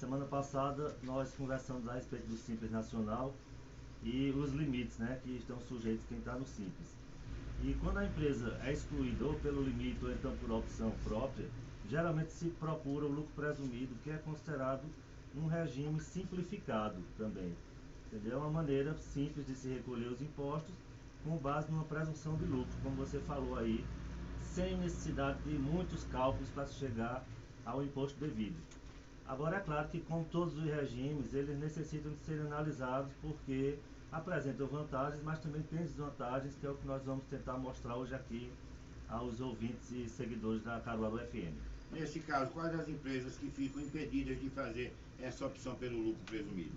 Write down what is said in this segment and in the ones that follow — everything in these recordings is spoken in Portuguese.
semana passada nós conversamos a respeito do Simples Nacional e os limites, né, que estão sujeitos quem está no Simples. E quando a empresa é excluída ou pelo limite ou então por opção própria, geralmente se procura o lucro presumido, que é considerado um regime simplificado também. Entendeu? É uma maneira simples de se recolher os impostos com base numa presunção de lucro, como você falou aí, sem necessidade de muitos cálculos para chegar ao imposto devido. Agora é claro que, como todos os regimes, eles necessitam de serem analisados porque apresentam vantagens, mas também tem desvantagens, que é o que nós vamos tentar mostrar hoje aqui aos ouvintes e seguidores da Caruaru FM. Nesse caso, quais as empresas que ficam impedidas de fazer essa opção pelo lucro presumido?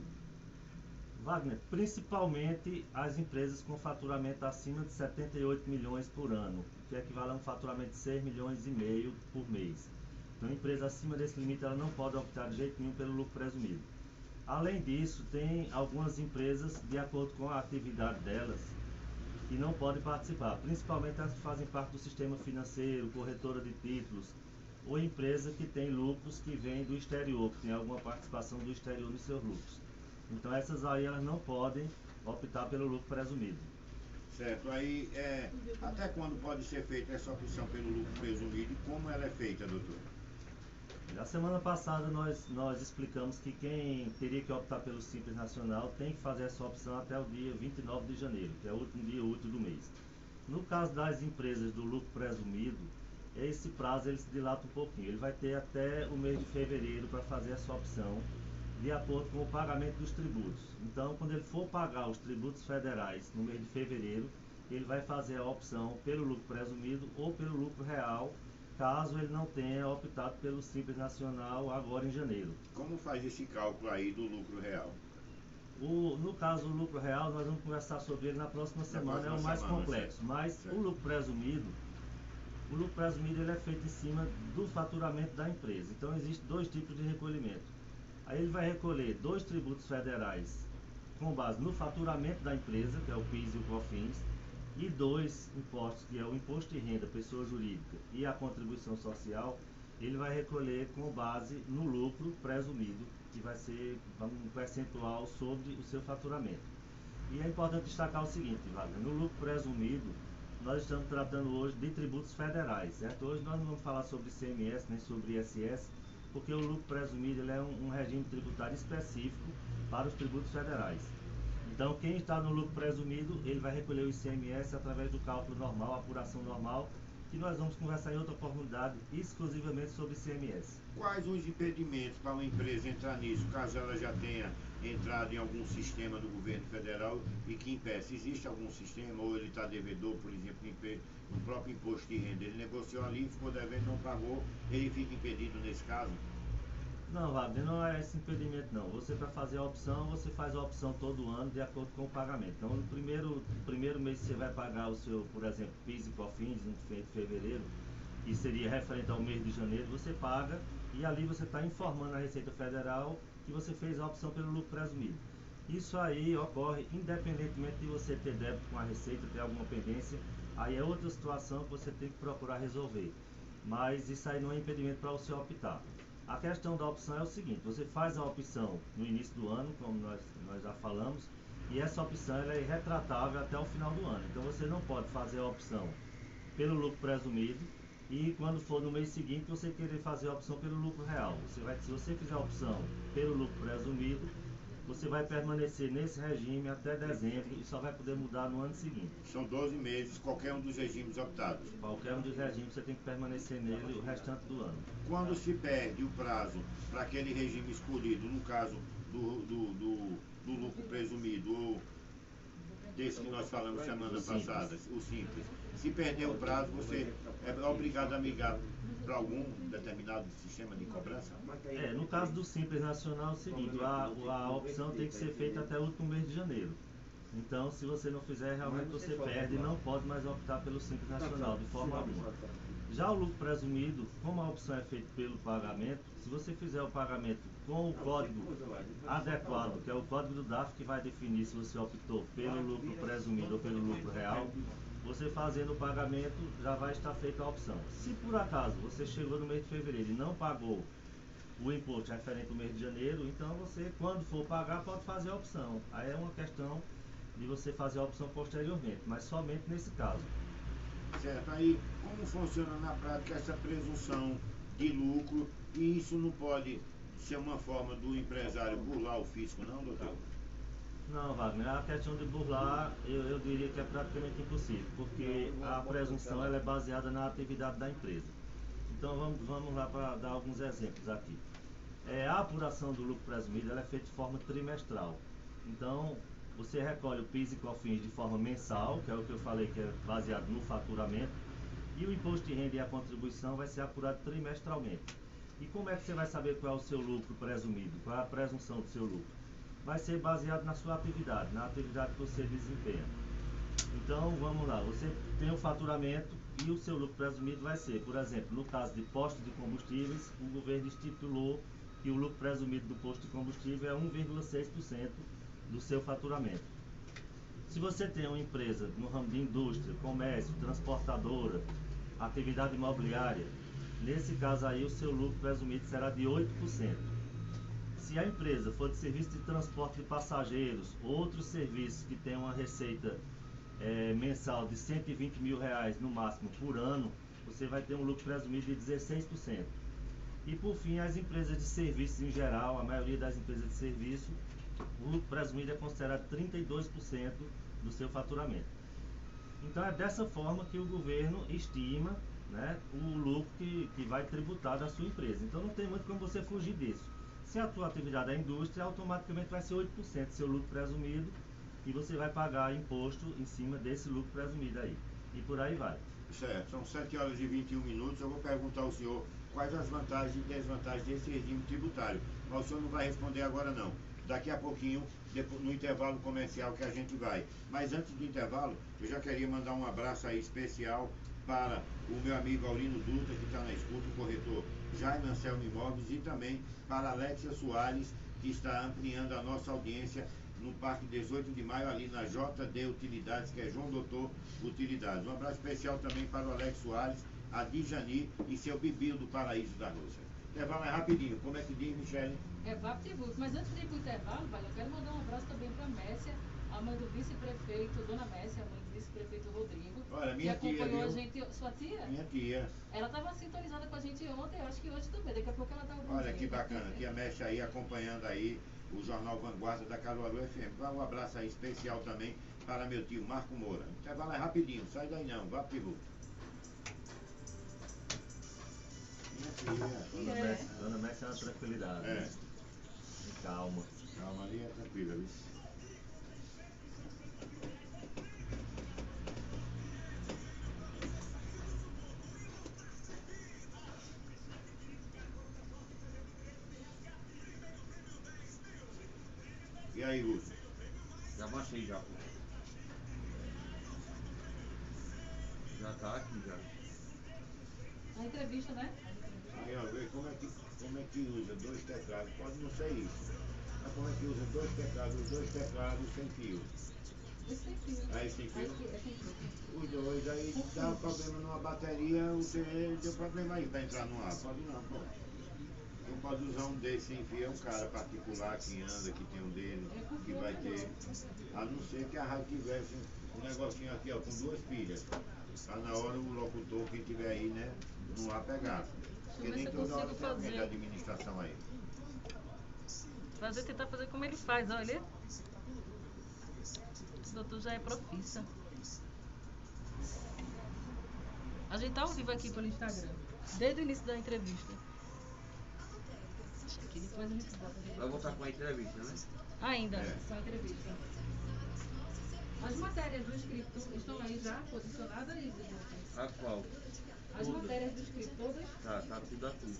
Wagner, principalmente as empresas com faturamento acima de 78 milhões por ano, que equivale a um faturamento de 6 milhões e meio por mês. Então, a empresa acima desse limite ela não pode optar de jeito nenhum pelo lucro presumido. Além disso, tem algumas empresas, de acordo com a atividade delas, que não podem participar, principalmente as que fazem parte do sistema financeiro, corretora de títulos, ou empresa que tem lucros que vêm do exterior, que tem alguma participação do exterior nos seus lucros. Então essas aí elas não podem optar pelo lucro presumido. Certo, aí até quando pode ser feita essa opção pelo lucro presumido e como ela é feita, doutor? Na semana passada nós explicamos que quem teria que optar pelo Simples Nacional tem que fazer essa opção até o dia 29 de janeiro, que é o último dia útil do mês. No caso das empresas do lucro presumido, esse prazo ele se dilata um pouquinho, ele vai ter até o mês de fevereiro para fazer essa opção, de acordo com o pagamento dos tributos. Então, quando ele for pagar os tributos federais no mês de fevereiro, ele vai fazer a opção pelo lucro presumido ou pelo lucro real, caso ele não tenha optado pelo Simples Nacional agora em janeiro. Como faz esse cálculo aí do lucro real? No caso, o lucro real, nós vamos conversar sobre ele na próxima semana, é o mais complexo. Mas o lucro presumido ele é feito em cima do faturamento da empresa. Então, existem dois tipos de recolhimento. Aí ele vai recolher 2 tributos federais com base no faturamento da empresa, que é o PIS e o COFINS, e 2 impostos, que é o imposto de renda, pessoa jurídica, e a contribuição social, ele vai recolher com base no lucro presumido, que vai ser um percentual sobre o seu faturamento. E é importante destacar o seguinte, Wagner, no lucro presumido, nós estamos tratando hoje de tributos federais, certo? Hoje nós não vamos falar sobre ICMS nem sobre ISS, porque o lucro presumido ele é um regime tributário específico para os tributos federais. Então, quem está no lucro presumido, ele vai recolher o ICMS através do cálculo normal, apuração normal, que nós vamos conversar em outra oportunidade exclusivamente sobre ICMS. Quais os impedimentos para uma empresa entrar nisso, caso ela já tenha entrado em algum sistema do governo federal e que impeça? Existe algum sistema, ou ele está devedor, por exemplo, no próprio imposto de renda? Ele negociou ali, ficou devendo, não pagou, ele fica impedido nesse caso? Não, Wagner, não é esse impedimento não. Você, para fazer a opção, você faz a opção todo ano de acordo com o pagamento. Então, no primeiro mês que você vai pagar o seu, por exemplo, PIS e COFINS, no fevereiro, e seria referente ao mês de janeiro, você paga e ali você está informando a Receita Federal que você fez a opção pelo lucro presumido. Isso aí ocorre independentemente de você ter débito com a Receita, ter alguma pendência, aí é outra situação que você tem que procurar resolver. Mas isso aí não é impedimento para você optar. A questão da opção é o seguinte, você faz a opção no início do ano, como nós já falamos, e essa opção ela é retratável até o final do ano. Então você não pode fazer a opção pelo lucro presumido e quando for no mês seguinte você querer fazer a opção pelo lucro real. Se você fizer a opção pelo lucro presumido, você vai permanecer nesse regime até dezembro e só vai poder mudar no ano seguinte. São 12 meses, qualquer um dos regimes optados. Qualquer um dos regimes você tem que permanecer nele o restante do ano. Quando se perde o prazo para aquele regime escolhido, no caso do lucro presumido, ou desse que nós falamos semana passada, o Simples, se perder o prazo, você é obrigado a migrar para algum determinado sistema de cobrança? No caso do Simples Nacional é o seguinte, a opção tem que ser feita até o último mês de janeiro. Então, se você não fizer, realmente você perde e não pode mais optar pelo Simples Nacional, de forma alguma. Já o lucro presumido, como a opção é feita pelo pagamento, se você fizer o pagamento com o código adequado, que é o código do DAF, que vai definir se você optou pelo lucro presumido ou pelo lucro real, você fazendo o pagamento já vai estar feita a opção. Se por acaso você chegou no mês de fevereiro e não pagou o imposto referente ao mês de janeiro, então você, quando for pagar, pode fazer a opção. Aí é uma questão de você fazer a opção posteriormente, mas somente nesse caso. Certo, aí como funciona na prática essa presunção de lucro, e isso não pode ser uma forma do empresário burlar o fisco, não, doutor? Não, Wagner, a questão de burlar, eu diria que é praticamente impossível, porque a presunção ela é baseada na atividade da empresa. Então vamos lá para dar alguns exemplos aqui. A apuração do lucro presumido ela é feita de forma trimestral. Então, você recolhe o PIS e COFINS de forma mensal, que é o que eu falei que é baseado no faturamento, e o imposto de renda e a contribuição vai ser apurado trimestralmente. E como é que você vai saber qual é o seu lucro presumido, qual é a presunção do seu lucro? Vai ser baseado na sua atividade, na atividade que você desempenha. Então, vamos lá, você tem o faturamento e o seu lucro presumido vai ser, por exemplo, no caso de postos de combustíveis, o governo estipulou que o lucro presumido do posto de combustível é 1,6% do seu faturamento. Se você tem uma empresa no ramo de indústria, comércio, transportadora, atividade imobiliária, nesse caso aí o seu lucro presumido será de 8%. Se a empresa for de serviço de transporte de passageiros, outros serviços que tenham uma receita mensal de R$120 mil no máximo por ano, você vai ter um lucro presumido de 16%. E por fim, as empresas de serviços em geral, a maioria das empresas de serviço, o lucro presumido é considerado 32% do seu faturamento. Então é dessa forma que o governo estima, né, o lucro que vai tributar da sua empresa. Então não tem muito como você fugir disso. Se a sua atividade é indústria, automaticamente vai ser 8% do seu lucro presumido e você vai pagar imposto em cima desse lucro presumido aí. E por aí vai. Certo, são 7 horas e 21 minutos. Eu vou perguntar ao senhor quais as vantagens e desvantagens desse regime tributário. Mas o senhor não vai responder agora não. Daqui a pouquinho, no intervalo comercial que a gente vai. Mas antes do intervalo, eu já queria mandar um abraço aí especial para o meu amigo Aurino Dutra, que está na escuta, o corretor Jaime Anselmo Imóveis, e também para Alexia Soares, que está ampliando a nossa audiência no Parque 18 de Maio, ali na JD Utilidades, que é João Doutor Utilidades. Um abraço especial também para o Alex Soares, a Dijani e seu Bibilo do Paraíso da Rússia. Intervalo é rapidinho, como é que diz, Michele? É VaptVup, mas antes de ir para o intervalo, eu quero mandar um abraço também para a Mércia, a mãe do vice-prefeito, dona Mércia, a mãe do vice-prefeito Rodrigo. Olha, minha que acompanhou tia, a gente. Sua tia? Minha tia. Ela estava sintonizada com a gente ontem, eu acho que hoje também, daqui a pouco ela dá algum Olha que bacana, tia Mércia aí acompanhando aí o Jornal Vanguarda da Caruaru FM. Um abraço aí especial também para meu tio Marco Moura. Intervalo é rapidinho, sai daí não, vá pro Minha tia. Dona Mércia é uma tranquilidade. É. Calma. Calma ali, é tranquila, viu? E aí, Lúcio? Já baixei já. Já tá aqui já. A entrevista, né? Aí, ó, vê como é que usa dois teclados. Pode não ser isso. Mas como é que usa dois teclados? Os dois teclados sem fio. Esse tem fio. Aí sem fio? É sem fio. Os dois, aí dá um problema numa bateria, você deu problema aí pra entrar no ar. Pode não, pô. Quem pode usar um desse sem fio é um cara particular que anda, que tem um dele, que vai ter. A não ser que a rádio tivesse um negocinho aqui, ó, com duas pilhas. Tá na hora o locutor, quem tiver aí, né, no ar pegar. Porque nem toda hora tem alguém da administração aí. Tentar fazer como ele faz, olha. O doutor já é profissa. A gente tá ao vivo aqui pelo Instagram, desde o início da entrevista. Aqui depois a gente bota. Vai voltar com a entrevista, né? Ainda, só a entrevista. As matérias do escritor estão aí já posicionadas? A qual? As matérias do escritor todas? Tá tudo aqui.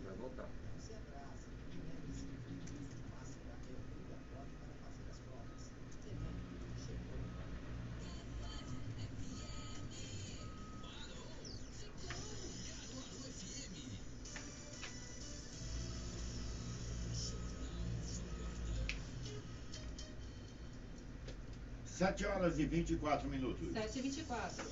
Vai voltar. 7 horas e 24 minutos. 7h24.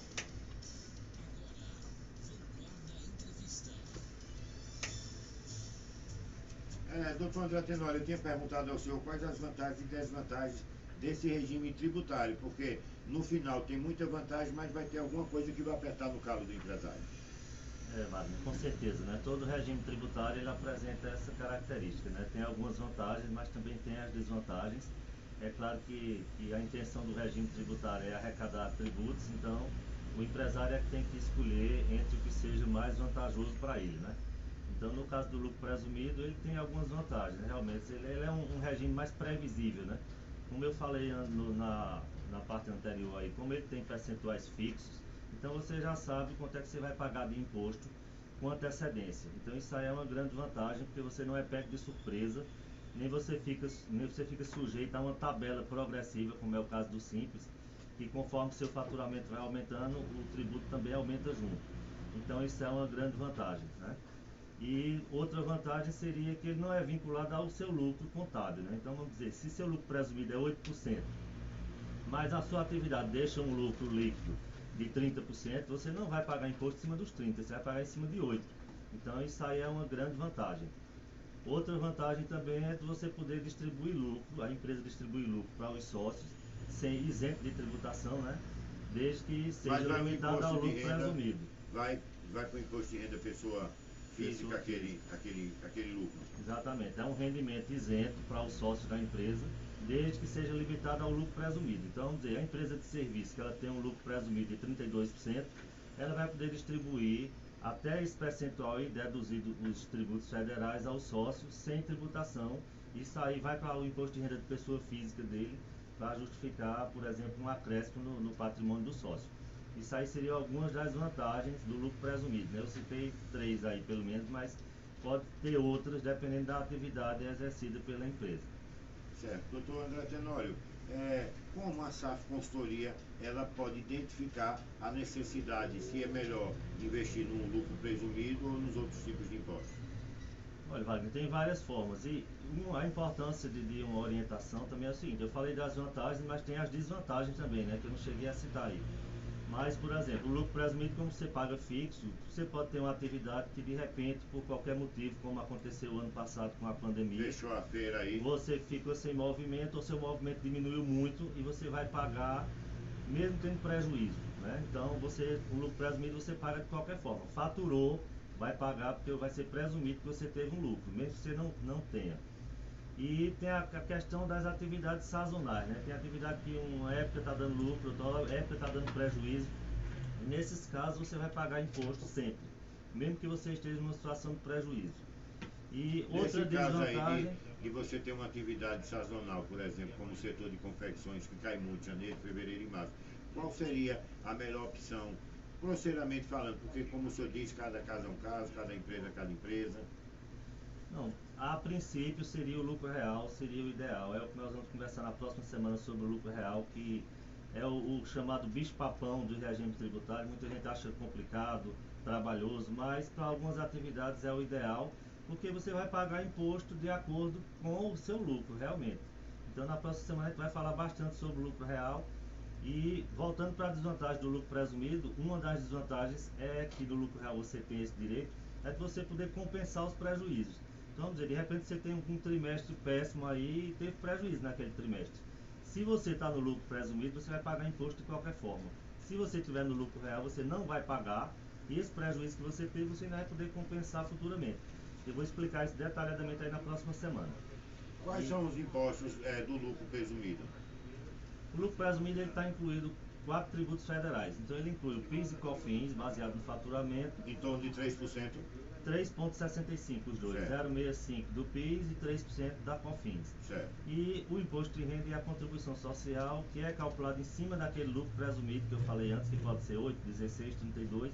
Doutor André Tenório, eu tinha perguntado ao senhor quais as vantagens e desvantagens desse regime tributário, porque no final tem muita vantagem, mas vai ter alguma coisa que vai apertar no calo do empresário. Wagner, com certeza, né? Todo regime tributário ele apresenta essa característica, né? Tem algumas vantagens, mas também tem as desvantagens. É claro que a intenção do regime tributário é arrecadar tributos, então o empresário é que tem que escolher entre o que seja mais vantajoso para ele, né? Então, no caso do lucro presumido, ele tem algumas vantagens, né? Realmente, ele é um regime mais previsível, né? Como eu falei na parte anterior aí, como ele tem percentuais fixos, então você já sabe quanto é que você vai pagar de imposto com antecedência. Então isso aí é uma grande vantagem, porque você não é pego de surpresa, nem você fica sujeito a uma tabela progressiva, como é o caso do Simples, que conforme seu faturamento vai aumentando, o tributo também aumenta junto. Então isso é uma grande vantagem, né? E outra vantagem seria que ele não é vinculado ao seu lucro contábil, né? Então vamos dizer, se seu lucro presumido é 8%, mas a sua atividade deixa um lucro líquido de 30%, você não vai pagar imposto em cima dos 30%, você vai pagar em cima de 8%. Então isso aí é uma grande vantagem. Outra vantagem também é de você poder distribuir lucro, a empresa distribuir lucro para os sócios, sem isento de tributação, né? Desde que seja limitado ao lucro presumido. Vai para o imposto de renda pessoa física, aquele lucro. Exatamente, é um rendimento isento para os sócios da empresa, desde que seja limitado ao lucro presumido. Então, vamos dizer, a empresa de serviço que ela tem um lucro presumido de 32%, ela vai poder distribuir até esse percentual e deduzido os tributos federais aos sócios sem tributação. Isso aí vai para o imposto de renda de pessoa física dele, para justificar, por exemplo, um acréscimo no patrimônio do sócio. Isso aí seriam algumas das vantagens do lucro presumido, né? Eu citei 3 aí pelo menos, mas pode ter outras dependendo da atividade exercida pela empresa. Certo. Doutor André Tenório, como a SAF Consultoria ela pode identificar a necessidade, se é melhor investir no lucro presumido ou nos outros tipos de impostos? Olha, Wagner, tem várias formas e a importância de uma orientação também é o seguinte, eu falei das vantagens, mas tem as desvantagens também, né, que eu não cheguei a citar aí. Mas, por exemplo, o lucro presumido, como você paga fixo, você pode ter uma atividade que de repente, por qualquer motivo, como aconteceu o ano passado com a pandemia, fechou a feira aí, você ficou sem movimento, ou seu movimento diminuiu muito e você vai pagar mesmo tendo prejuízo, né? Então, o lucro presumido você paga de qualquer forma. Faturou, vai pagar porque vai ser presumido que você teve um lucro, mesmo que você não tenha. E tem a questão das atividades sazonais, né? Tem atividade que uma época está dando lucro, outra época está dando prejuízo. Nesses casos você vai pagar imposto sempre, mesmo que você esteja numa situação de prejuízo. E outra desvantagem... de você ter uma atividade sazonal, por exemplo, como o setor de confecções, que cai muito em janeiro, fevereiro e março, qual seria a melhor opção, grosseiramente falando? Porque, como o senhor disse, cada caso é um caso, cada empresa é cada empresa. Não, a princípio seria o lucro real, seria o ideal. É o que nós vamos conversar na próxima semana sobre o lucro real, que é o chamado bicho-papão do regime tributário. Muita gente acha complicado, trabalhoso, mas para algumas atividades é o ideal, porque você vai pagar imposto de acordo com o seu lucro, realmente. Então na próxima semana a gente vai falar bastante sobre o lucro real. E voltando para a desvantagem do lucro presumido, uma das desvantagens é que no lucro real você tem esse direito, é de você poder compensar os prejuízos. Então, vamos dizer, de repente você tem um trimestre péssimo aí e teve prejuízo naquele trimestre. Se você está no lucro presumido, você vai pagar imposto de qualquer forma. Se você estiver no lucro real, você não vai pagar, e esse prejuízo que você teve, você ainda vai poder compensar futuramente. Eu vou explicar isso detalhadamente aí na próxima semana. Quais são os impostos do lucro presumido? O lucro presumido está incluído 4 tributos federais. Então ele inclui o PIS e COFINS, baseado no faturamento. Em torno de 3%? 3,65 os dois, 0,65 do PIS e 3% da COFINS. Certo. E o imposto de renda e a contribuição social, que é calculado em cima daquele lucro presumido que eu falei antes, que pode ser 8, 16, 32.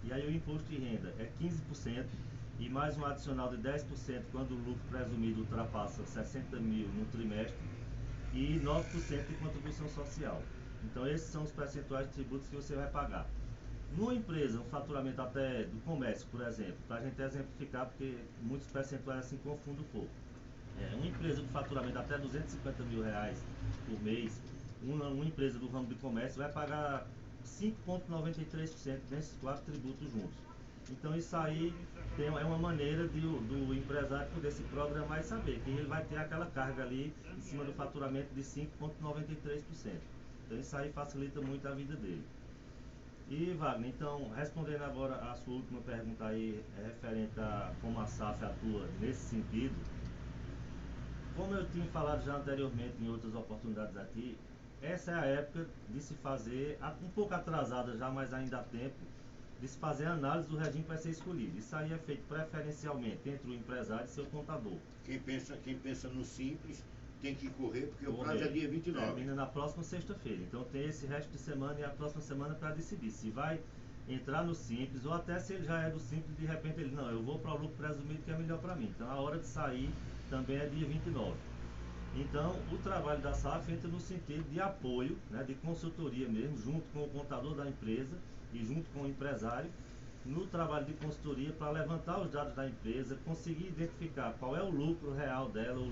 E aí o imposto de renda é 15% e mais um adicional de 10% quando o lucro presumido ultrapassa 60 mil no trimestre e 9% de contribuição social. Então esses são os percentuais de tributos que você vai pagar. Numa empresa, um faturamento até do comércio, por exemplo, para a gente exemplificar, porque muitos percentuais assim confundem um pouco. Uma empresa com faturamento até 250 mil reais por mês, uma empresa do ramo de comércio vai pagar 5,93% nesses 4 tributos juntos. Então isso aí é uma maneira do empresário poder se programar e saber que ele vai ter aquela carga ali em cima do faturamento de 5,93%. Então isso aí facilita muito a vida dele. E Wagner, então, respondendo agora a sua última pergunta aí, referente a como a SAF atua nesse sentido, como eu tinha falado já anteriormente em outras oportunidades aqui, essa é a época de se fazer, um pouco atrasada já, mas ainda há tempo, de se fazer a análise do regime que vai ser escolhido. Isso aí é feito preferencialmente entre o empresário e seu contador. Quem pensa no simples tem que correr, porque o prazo é dia 29. Termina na próxima sexta-feira. Então tem esse resto de semana e a próxima semana para decidir se vai entrar no simples, ou até se ele já é do simples, de repente ele, não, eu vou para o lucro presumido que é melhor para mim. Então a hora de sair também é dia 29. Então o trabalho da SAF entra no sentido de apoio, né, de consultoria mesmo, junto com o contador da empresa e junto com o empresário, no trabalho de consultoria para levantar os dados da empresa, conseguir identificar qual é o lucro real dela, o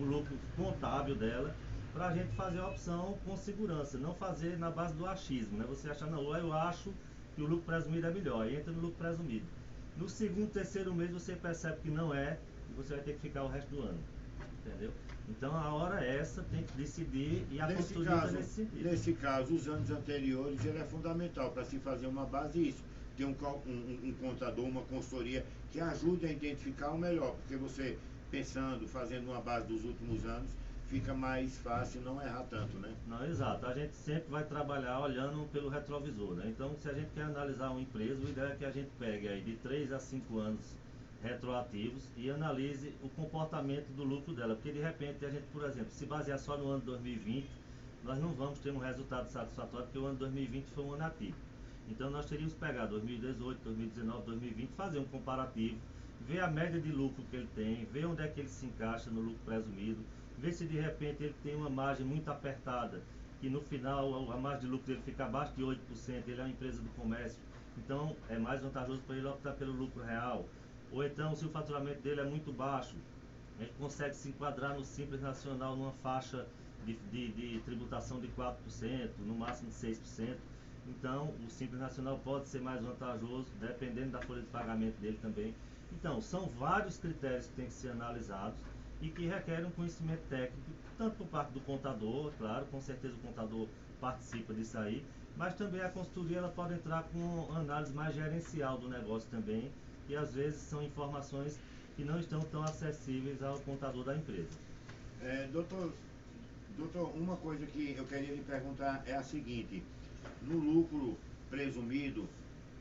lucro contábil dela, para a gente fazer a opção com segurança, não fazer na base do achismo, né? Você achar, não, eu acho que o lucro presumido é melhor, aí entra no lucro presumido. No segundo, terceiro mês você percebe que não é, e você vai ter que ficar o resto do ano, entendeu? Então a hora é essa, tem que decidir, e a consultoria está nesse sentido. Nesse caso, os anos anteriores, ele é fundamental para se fazer uma base isso. Ter um contador, uma consultoria que ajude a identificar o melhor, porque você pensando, fazendo uma base dos últimos anos, fica mais fácil não errar tanto, né? Não, exato. A gente sempre vai trabalhar olhando pelo retrovisor, né? Então, se a gente quer analisar uma empresa, o ideal é que a gente pegue aí de 3 a 5 anos retroativos e analise o comportamento do lucro dela, porque de repente a gente, por exemplo, se basear só no ano 2020, nós não vamos ter um resultado satisfatório, porque o ano 2020 foi um ano atípico. Então nós teríamos que pegar 2018, 2019, 2020, fazer um comparativo, ver a média de lucro que ele tem, ver onde é que ele se encaixa no lucro presumido, ver se de repente ele tem uma margem muito apertada, que no final a margem de lucro dele fica abaixo de 8%, ele é uma empresa do comércio, então é mais vantajoso para ele optar pelo lucro real. Ou então, se o faturamento dele é muito baixo, ele consegue se enquadrar no Simples Nacional numa faixa de tributação de 4%, no máximo de 6%. Então, o Simples Nacional pode ser mais vantajoso, dependendo da folha de pagamento dele também. Então, são vários critérios que têm que ser analisados e que requerem um conhecimento técnico, tanto por parte do contador, claro, com certeza o contador participa disso aí, mas também a consultoria ela pode entrar com análise mais gerencial do negócio também, e às vezes são informações que não estão tão acessíveis ao contador da empresa. Doutor, uma coisa que eu queria lhe perguntar é a seguinte: no lucro presumido,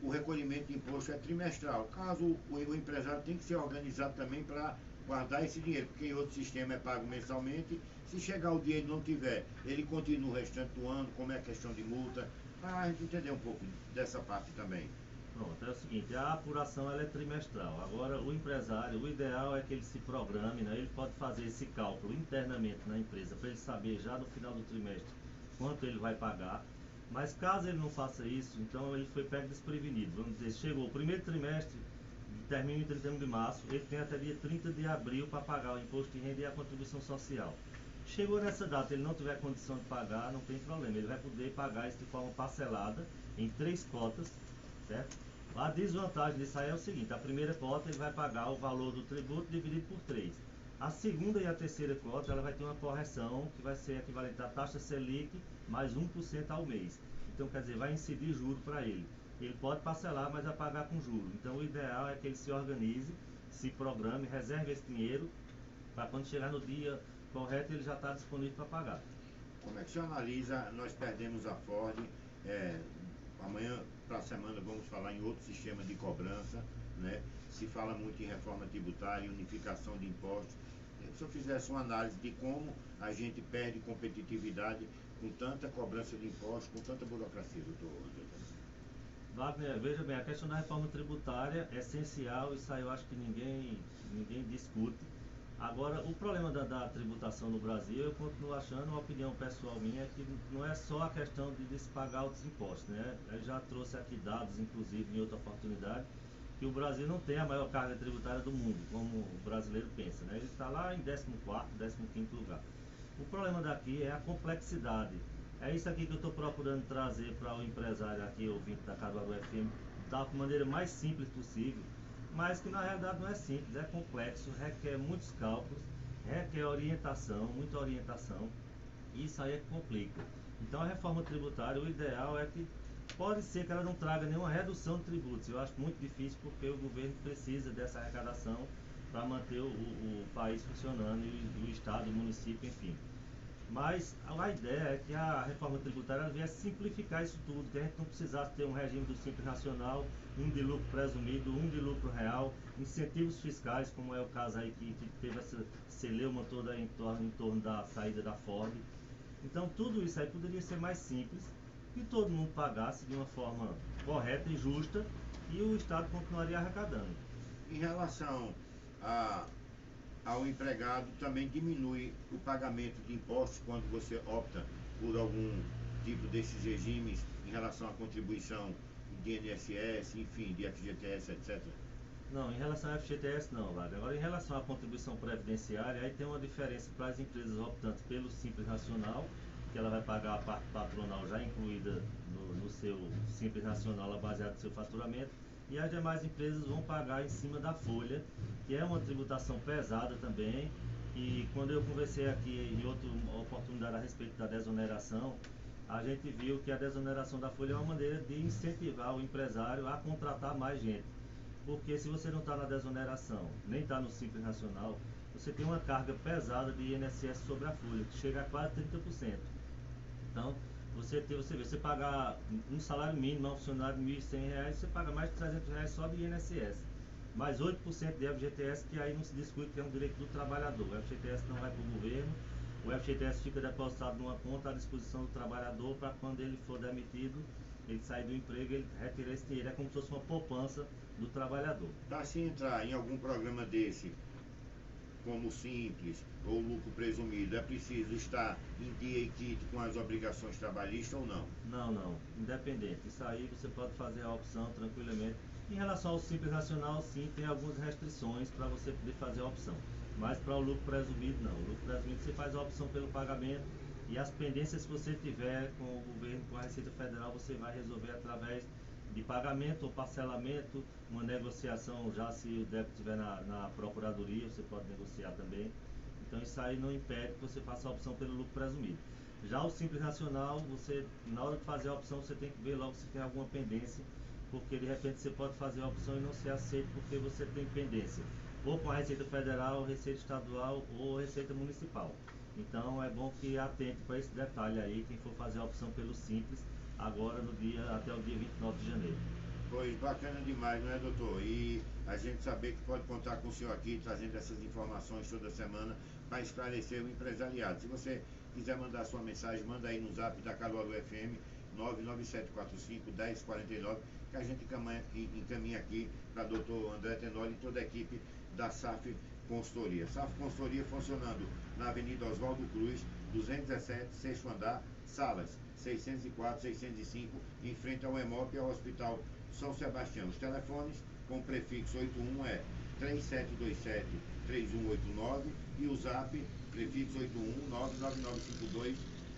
o recolhimento de imposto é trimestral. Caso o empresário tem que se organizar também para guardar esse dinheiro, porque em outro sistema é pago mensalmente. Se chegar o dia e não tiver, ele continua o restante do ano, como é a questão de multa, para a gente entender um pouco dessa parte também. Pronto, é o seguinte, a apuração ela é trimestral. Agora, o empresário, o ideal é que ele se programe, né? Ele pode fazer esse cálculo internamente na empresa, para ele saber já no final do trimestre quanto ele vai pagar. Mas caso ele não faça isso, então ele foi pego desprevenido. Vamos dizer, chegou o primeiro trimestre, termina em 31 de março, ele tem até dia 30 de abril para pagar o imposto de renda e a contribuição social. Chegou nessa data, ele não tiver condição de pagar, não tem problema, ele vai poder pagar isso de forma parcelada, em 3 cotas, certo? A desvantagem disso aí é o seguinte: a primeira cota ele vai pagar o valor do tributo dividido por 3. A segunda e a terceira cota ela vai ter uma correção que vai ser equivalente à taxa Selic mais 1% ao mês. Então, quer dizer, vai incidir juro para ele. Ele pode parcelar, mas vai pagar com juro. Então, o ideal é que ele se organize, se programe, reserve esse dinheiro para quando chegar no dia correto ele já está disponível para pagar. Como é que você analisa? Nós perdemos a Ford, amanhã para a semana vamos falar em outro sistema de cobrança, né? Se fala muito em reforma tributária, unificação de impostos. Se eu fizesse uma análise de como a gente perde competitividade com tanta cobrança de impostos, com tanta burocracia, doutor. Wagner, veja bem, a questão da reforma tributária é essencial, isso aí eu acho que ninguém discute. Agora, o problema da tributação no Brasil, eu continuo achando, uma opinião pessoal minha, é que não é só a questão de se pagar outros impostos, né? Eu já trouxe aqui dados, inclusive, em outra oportunidade, que o Brasil não tem a maior carga tributária do mundo, como o brasileiro pensa, né? Ele está lá em 14º, 15º lugar. O problema daqui é a complexidade. É isso aqui que eu estou procurando trazer para o empresário aqui, ouvinte da Caruaru FM, da maneira mais simples possível, mas que na realidade não é simples, é complexo, requer muitos cálculos, requer orientação, muita orientação, e isso aí é que complica. Então a reforma tributária, o ideal é que, pode ser que ela não traga nenhuma redução de tributos, eu acho muito difícil porque o governo precisa dessa arrecadação para manter o país funcionando, e o estado, o município, enfim. Mas a ideia é que a reforma tributária venha simplificar isso tudo, que a gente não precisasse ter um regime do Simples Nacional, um de lucro presumido, um de lucro real, incentivos fiscais, como é o caso aí que teve essa celeuma toda em torno da saída da Ford. Então tudo isso aí poderia ser mais simples, que todo mundo pagasse de uma forma correta e justa, e o Estado continuaria arrecadando. Em relação ao empregado, também diminui o pagamento de impostos quando você opta por algum tipo desses regimes em relação à contribuição de INSS, enfim, de FGTS, etc. Não, em relação ao FGTS não, Wagner. Agora, em relação à contribuição previdenciária, aí tem uma diferença para as empresas optantes pelo Simples Nacional, que ela vai pagar a parte patronal já incluída no seu Simples Nacional, baseado no seu faturamento, e as demais empresas vão pagar em cima da folha, que é uma tributação pesada também. E quando eu conversei aqui em outra oportunidade a respeito da desoneração, a gente viu que a desoneração da folha é uma maneira de incentivar o empresário a contratar mais gente. Porque se você não está na desoneração, nem está no Simples Nacional, você tem uma carga pesada de INSS sobre a folha, que chega a quase 30%. Então, você pagar um salário mínimo a um funcionário de R$ 1.100, você paga mais de R$ 300 só de INSS. Mais 8% de FGTS, que aí não se discute que é um direito do trabalhador. O FGTS não vai para o governo, o FGTS fica depositado numa conta à disposição do trabalhador para quando ele for demitido, ele sair do emprego, ele retira esse dinheiro. É como se fosse uma poupança do trabalhador. Para se entrar em algum programa desse, como Simples ou lucro presumido, é preciso estar em dia e quite com as obrigações trabalhistas ou não? Não, independente. Isso aí você pode fazer a opção tranquilamente. Em relação ao Simples Nacional, sim, tem algumas restrições para você poder fazer a opção. Mas para o lucro presumido, não. O lucro presumido você faz a opção pelo pagamento, e as pendências que você tiver com o governo, com a Receita Federal, você vai resolver através de pagamento ou parcelamento, uma negociação já, se o débito estiver na Procuradoria, você pode negociar também. Então isso aí não impede que você faça a opção pelo lucro presumido. Já o Simples Nacional, você, na hora de fazer a opção, você tem que ver logo se tem alguma pendência, porque de repente você pode fazer a opção e não ser aceito porque você tem pendência, ou com a Receita Federal, Receita Estadual ou Receita Municipal. Então é bom que atente para esse detalhe aí, quem for fazer a opção pelo Simples, agora até o dia 29 de janeiro. Pois, bacana demais, não é, doutor? E a gente saber que pode contar com o senhor aqui, trazendo essas informações toda semana para esclarecer o empresariado. Se você quiser mandar sua mensagem, manda aí no zap da Caruaru FM 99745-1049, que a gente encaminha aqui para o doutor André Tenório e toda a equipe da SAF Consultoria. SAF Consultoria funcionando na Avenida Oswaldo Cruz, 217, sexto andar, salas 604, 605, em frente ao EMOP e ao Hospital São Sebastião. Os telefones com prefixo 81 é 3727-3189 e o zap prefixo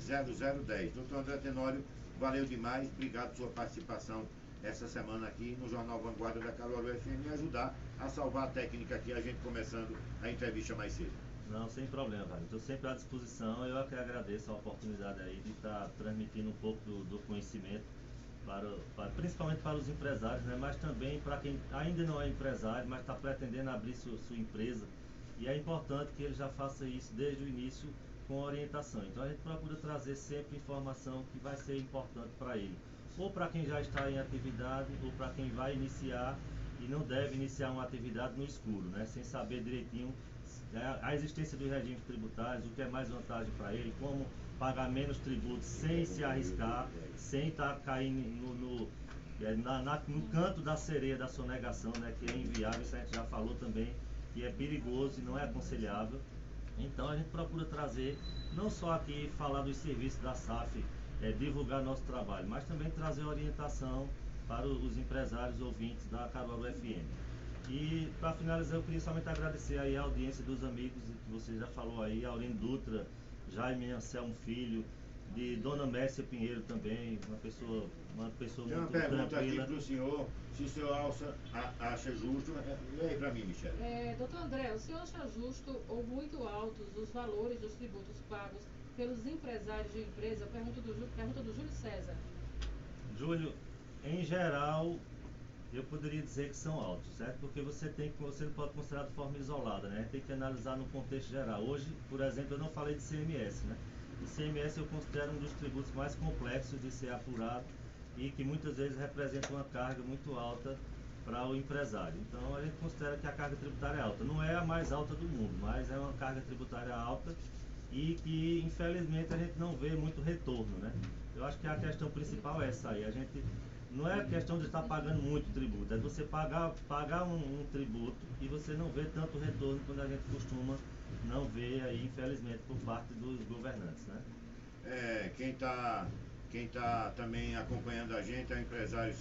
81-99952-0010. Doutor André Tenório, valeu demais, obrigado por sua participação essa semana aqui no Jornal Vanguarda da Caruaru FM e ajudar a salvar a técnica aqui, a gente começando a entrevista mais cedo. Não, sem problema, Wagner. Estou sempre à disposição. Eu que agradeço a oportunidade aí de estar transmitindo um pouco do conhecimento, principalmente para os empresários, né? Mas também para quem ainda não é empresário, mas está pretendendo abrir sua empresa. E é importante que ele já faça isso desde o início com orientação. Então a gente procura trazer sempre informação que vai ser importante para ele, ou para quem já está em atividade, ou para quem vai iniciar e não deve iniciar uma atividade no escuro, né? Sem saber direitinho a existência dos regimes tributários, o que é mais vantagem para ele, como pagar menos tributos sem se arriscar, sem estar caindo no canto da sereia da sonegação, né, que é inviável. Isso a gente já falou também, que é perigoso e não é aconselhável. Então a gente procura trazer, não só aqui falar dos serviços da SAF, divulgar nosso trabalho, mas também trazer orientação para os empresários ouvintes da Caruaru FM. E para finalizar, eu queria somente agradecer aí a audiência dos amigos que você já falou aí, Aurino Dutra, Jaime Anselmo Filho, de Dona Mércia Pinheiro também, uma pessoa Tem uma muito pergunta tranquila. aqui para o senhor, se o senhor acha justo, lê aí para mim, Michele. Doutor André, o senhor acha justo ou muito altos os valores dos tributos pagos pelos empresários de empresa? Pergunta do Júlio César. Júlio, em geral, eu poderia dizer que são altos, certo? Porque você não pode considerar de forma isolada, né? Tem que analisar no contexto geral. Hoje, por exemplo, eu não falei de CMS, né? ICMS eu considero um dos tributos mais complexos de ser apurado e que muitas vezes representa uma carga muito alta para o empresário. Então a gente considera que a carga tributária é alta. Não é a mais alta do mundo, mas é uma carga tributária alta e que infelizmente a gente não vê muito retorno, né? Eu acho que a questão principal é essa aí. A gente não é a questão de estar pagando muito tributo, é você pagar um tributo e você não vê tanto retorno quando a gente costuma não ver aí, infelizmente, por parte dos governantes, né? Quem tá também acompanhando a gente é o empresário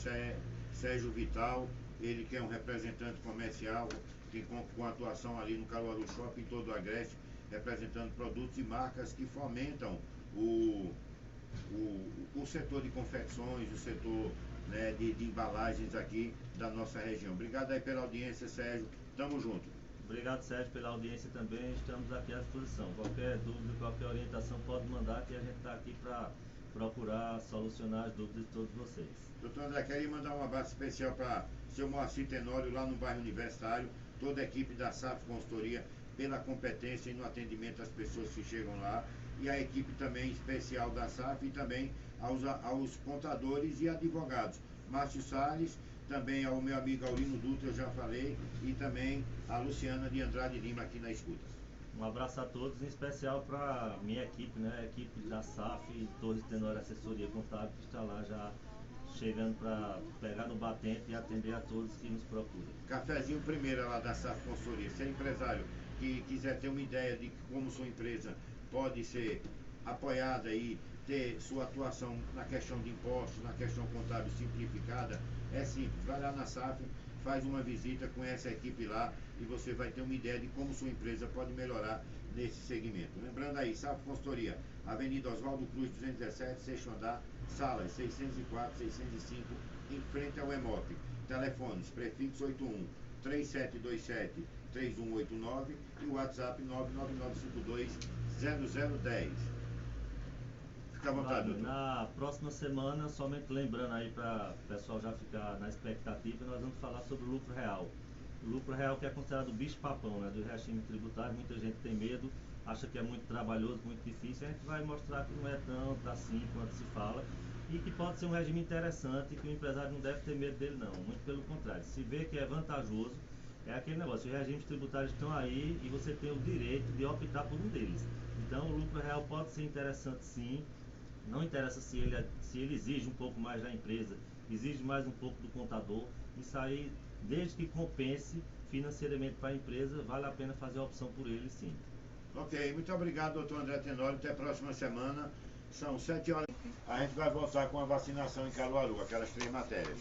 Sérgio Vital, ele que é um representante comercial, que com atuação ali no Caruaru Shopping, em todo o Agreste, representando produtos e marcas que fomentam o setor de confecções, o setor, né, de embalagens aqui da nossa região. Obrigado aí pela audiência, Sérgio. Tamo junto. Obrigado, Sérgio, pela audiência também. Estamos aqui à disposição. Qualquer dúvida, qualquer orientação pode mandar, que a gente está aqui para procurar solucionar as dúvidas de todos vocês. Doutor André, queria mandar um abraço especial para o seu Moacir Tenório, lá no bairro Universitário, toda a equipe da SAF Consultoria, pela competência e no atendimento às pessoas que chegam lá, e a equipe também especial da SAF e também aos contadores e advogados. Márcio Salles, também ao meu amigo Aurino Dutra, eu já falei, e também a Luciana de Andrade Lima aqui na escuta. Um abraço a todos, em especial para minha equipe, né? A equipe da SAF e Torres Tenório Assessoria Contábil, que está lá já chegando para pegar no batente e atender a todos que nos procuram. Cafezinho primeiro lá da SAF Consultoria. Se é empresário que quiser ter uma ideia de como sua empresa pode ser apoiada e ter sua atuação na questão de impostos, na questão contábil simplificada, é simples. Vai lá na SAF, faz uma visita, conhece a equipe lá e você vai ter uma ideia de como sua empresa pode melhorar nesse segmento. Lembrando aí, SAF Consultoria, Avenida Oswaldo Cruz, 217, sexto andar, salas 604, 605, em frente ao EMOP. Telefones, prefixo 81 3727 3189 e o WhatsApp 999520010. Fica à vontade, doutor. Na próxima semana, somente lembrando aí para o pessoal já ficar na expectativa, nós vamos falar sobre o lucro real. O lucro real que é considerado o bicho-papão, né, do regime tributário. Muita gente tem medo, acha que é muito trabalhoso, muito difícil. A gente vai mostrar que não é tanto assim quanto se fala e que pode ser um regime interessante e que o empresário não deve ter medo dele não, muito pelo contrário. Se vê que é vantajoso, é aquele negócio, os regimes tributários estão aí e você tem o direito de optar por um deles. Então o lucro real pode ser interessante sim, não interessa se ele exige um pouco mais da empresa, exige mais um pouco do contador, isso aí, desde que compense financeiramente para a empresa, vale a pena fazer a opção por ele sim. Ok, muito obrigado, doutor André Tenório, até a próxima semana, são 7 horas, a gente vai voltar com a vacinação em Caruaru, aquelas 3 matérias.